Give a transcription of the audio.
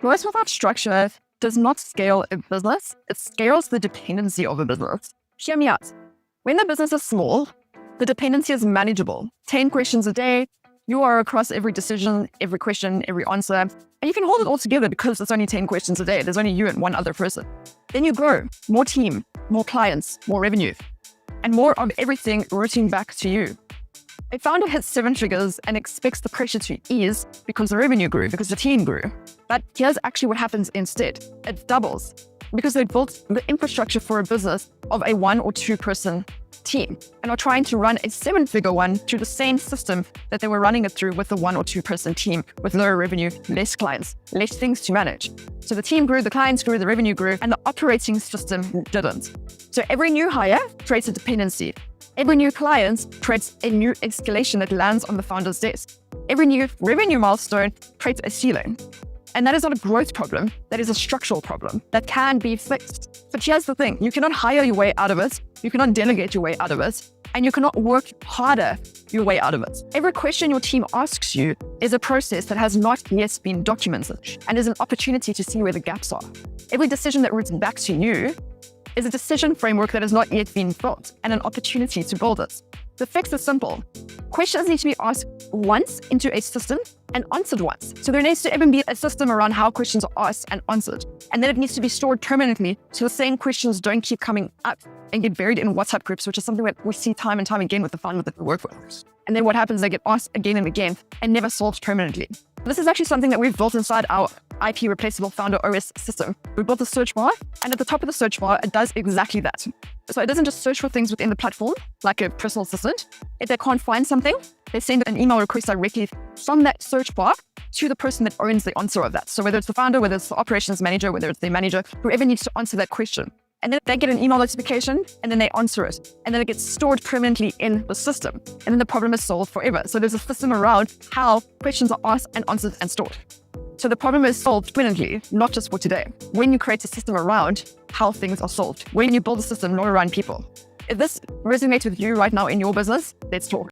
Growth without structure does not scale a business, it scales the dependency of a business. Hear me out. When the business is small, the dependency is manageable. 10 questions a day, you are across every decision, every question, every answer, and you can hold it all together because it's only 10 questions a day. There's only you and one other person. Then you grow, more team, more clients, more revenue, and more of everything routing back to you. A founder hits 7 figures and expects the pressure to ease because the revenue grew, because the team grew. But here's actually what happens instead. It doubles because they built the infrastructure for a business of a 1 or 2 person team and are trying to run a 7-figure one through the same system that they were running it through with the 1 or 2 person team with lower revenue, less clients, less things to manage. So the team grew, the clients grew, the revenue grew, and the operating system didn't. So every new hire creates a dependency. Every new client creates a new escalation that lands on the founder's desk. Every new revenue milestone creates a ceiling. And that is not a growth problem, that is a structural problem that can be fixed. But here's the thing, you cannot hire your way out of it, you cannot delegate your way out of it, and you cannot work harder your way out of it. Every question your team asks you is a process that has not yet been documented and is an opportunity to see where the gaps are. Every decision that routes back to you is a decision framework that has not yet been built and an opportunity to build it. The fix is simple. Questions need to be asked once into a system and answered once. So there needs to even be a system around how questions are asked and answered. And then it needs to be stored permanently so the same questions don't keep coming up and get buried in WhatsApp groups, which is something that we see time and time again with the founders that we work with. And then what happens, they get asked again and again and never solved permanently. This is actually something that we've built inside our IP replaceable founder OS system. We built a search bar, and at the top of the search bar, it does exactly that. So it doesn't just search for things within the platform, like a personal assistant. If they can't find something, they send an email request directly from that search bar to the person that owns the answer of that. So whether it's the founder, whether it's the operations manager, whether it's the manager, whoever needs to answer that question. And then they get an email notification and then they answer it. And then it gets stored permanently in the system. And then the problem is solved forever. So there's a system around how questions are asked and answered and stored. So the problem is solved permanently, not just for today. When you create a system around how things are solved, when you build a system not around people. If this resonates with you right now in your business, let's talk.